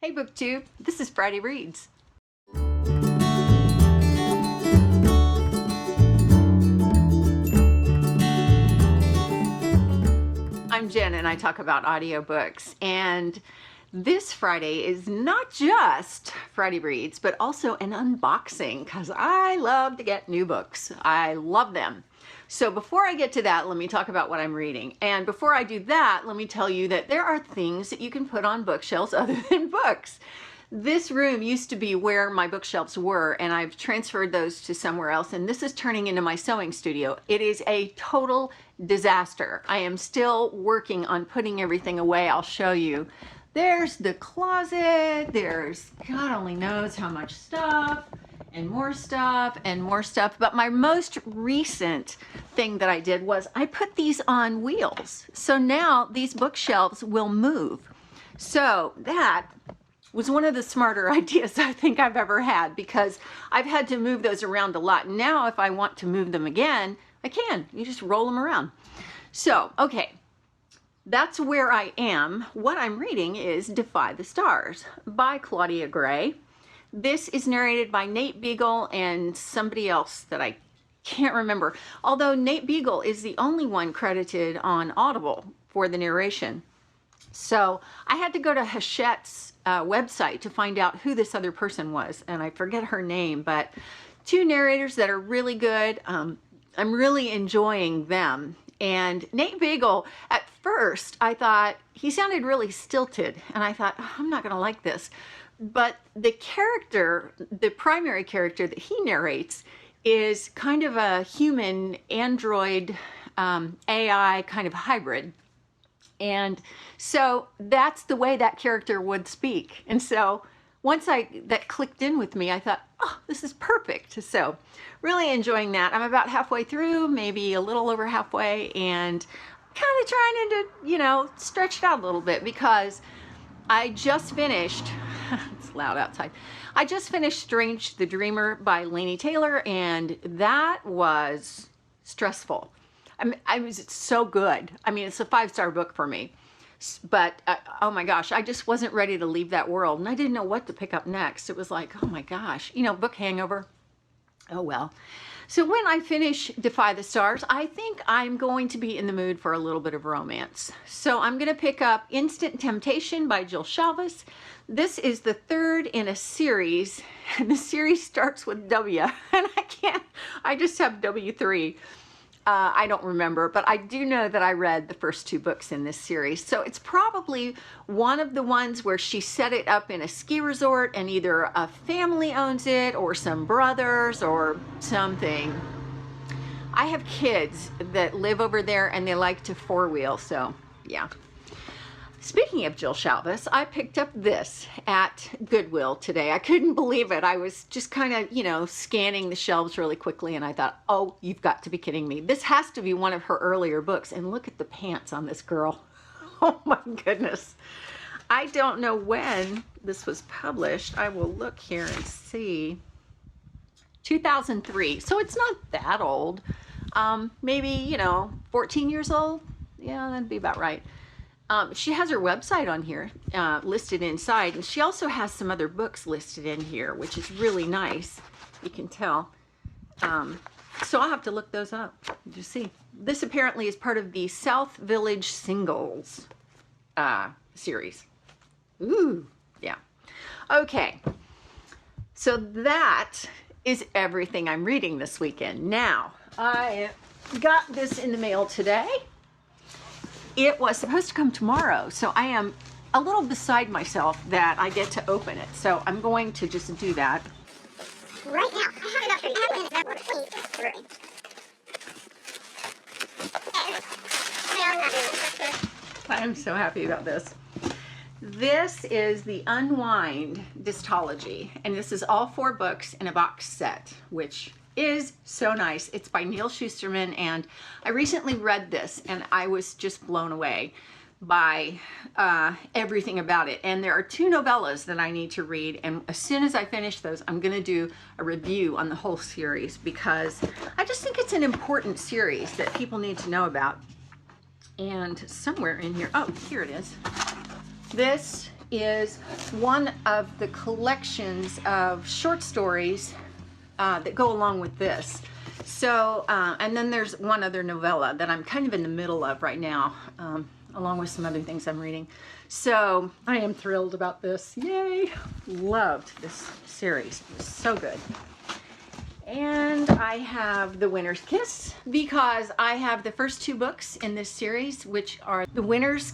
Hey BookTube, this is Friday Reads. I'm Jen and I talk about audiobooks, and this Friday is not just Friday Reads, but also an unboxing because I love to get new books. I love them. So before I get to that, let me talk about what I'm reading. And before I do that, let me tell you that there are things that you can put on bookshelves other than books. This room used to be where my bookshelves were, and I've transferred those to somewhere else, and this is turning into my sewing studio. It is a total disaster. I am still working on putting everything away. I'll show you. There's the closet. There's God only knows how much stuff, and more stuff, and more stuff. But my most recent thing that I did was I put these on wheels. So now these bookshelves will move. So that was one of the smarter ideas I think I've ever had, because I've had to move those around a lot. Now if I want to move them again, I can. You just roll them around. So, okay, that's where I am. What I'm reading is Defy the Stars by Claudia Gray. This is narrated by Nate Beagle and somebody else that I can't remember. Although Nate Beagle is the only one credited on Audible for the narration. So I had to go to Hachette's website to find out who this other person was, and I forget her name, but two narrators that are really good. I'm really enjoying them. And Nate Beagle, at first I thought he sounded really stilted, and I thought, oh, I'm not gonna like this. But the character, the primary character that he narrates, is kind of a human android AI kind of hybrid. And so that's the way that character would speak. And so once that clicked in with me, I thought, oh, this is perfect. So really enjoying that. I'm about halfway through, maybe a little over halfway, and kind of trying to, you know, stretch it out a little bit, because I just finished, it's loud outside. I just finished Strange the Dreamer by Laini Taylor, and that was stressful. I was so good. I mean, it's a 5-star book for me, but oh my gosh, I just wasn't ready to leave that world, and I didn't know what to pick up next. It was like, oh my gosh, you know, book hangover. Oh well. So when I finish Defy the Stars, I think I'm going to be in the mood for a little bit of romance. So I'm going to pick up Instant Temptation by Jill Shalvis. This is the third in a series, and the series starts with W, and I just have W3. I don't remember, but I do know that I read the first 2 books in this series. So it's probably one of the ones where she set it up in a ski resort, and either a family owns it or some brothers or something. I have kids that live over there and they like to 4-wheel, so yeah. Speaking of Jill Shalvis, I picked up this at Goodwill today. I couldn't believe it. I was just kind of, you know, scanning the shelves really quickly, and I thought, oh, you've got to be kidding me. This has to be one of her earlier books, and look at the pants on this girl. Oh my goodness. I don't know when this was published. I will look here and see. 2003, so it's not that old. Maybe, you know, 14 years old. Yeah, that'd be about right. She has her website on here listed inside, and she also has some other books listed in here, which is really nice. You can tell. So I'll have to look those up to see. This apparently is part of the South Village Singles series. Ooh, yeah. Okay, so that is everything I'm reading this weekend. Now, I got this in the mail today. It was supposed to come tomorrow, so I am a little beside myself that I get to open it. So I'm going to just do that. Right now, I have enough for I'm so happy about this. This is the Unwind Duology, and this is all 4 books in a box set, which is so nice. It's by Neal Shusterman, and I recently read this and I was just blown away by everything about it. And there are 2 novellas that I need to read, and as soon as I finish those, I'm going to do a review on the whole series, because I just think it's an important series that people need to know about. And somewhere in here, oh, here it is. This is one of the collections of short stories that go along with this. So, and then there's one other novella that I'm kind of in the middle of right now, along with some other things I'm reading. So I am thrilled about this. Yay! Loved this series. It was so good. And I have The Winner's Kiss because I have the first 2 books in this series, which are The Winner's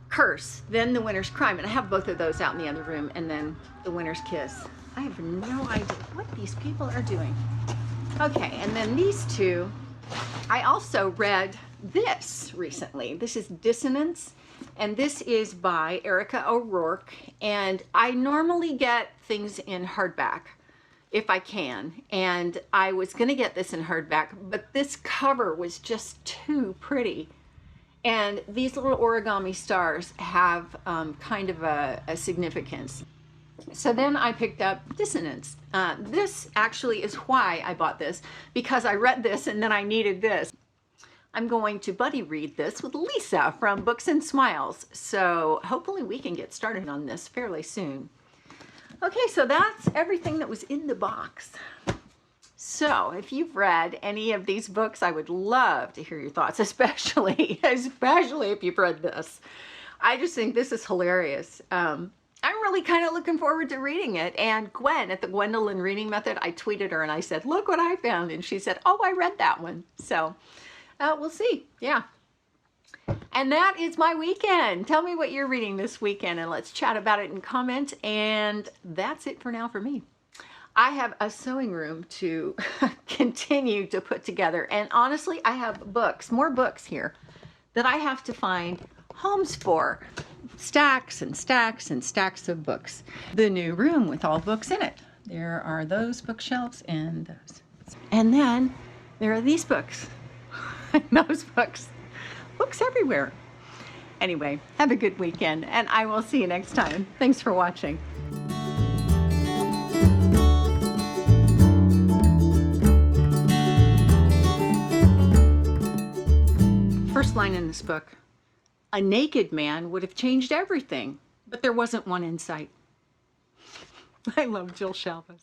Curse, then The Winner's Crime. And I have both of those out in the other room, and then The Winner's Kiss. I have no idea what these people are doing. Okay, and then these 2. I also read this recently. This is Dissonance, and this is by Erika O'Rourke. And I normally get things in hardback if I can, and I was gonna get this in hardback, but this cover was just too pretty. And these little origami stars have kind of a significance. So then I picked up Dissonance. This actually is why I bought this, because I read this and then I needed this. I'm going to buddy read this with Lisa from Books and Smiles, so hopefully we can get started on this fairly soon. Okay, so that's everything that was in the box. So if you've read any of these books, I would love to hear your thoughts, especially if you've read this. I just think this is hilarious. I'm really kind of looking forward to reading it. And Gwen at the Gwendolyn Reading Method, I tweeted her and I said, look what I found. And she said, oh, I read that one. So we'll see. Yeah. And that is my weekend. Tell me what you're reading this weekend and let's chat about it in comments. And that's it for now for me. I have a sewing room to continue to put together. And honestly, I have books, more books here that I have to find homes for. Stacks and stacks and stacks of books. The new room with all books in it. There are those bookshelves and those. And then there are these books. Those books. Books everywhere. Anyway, have a good weekend and I will see you next time. Thanks for watching. First line in this book. A naked man would have changed everything, but there wasn't one in sight. I love Jill Shalvis.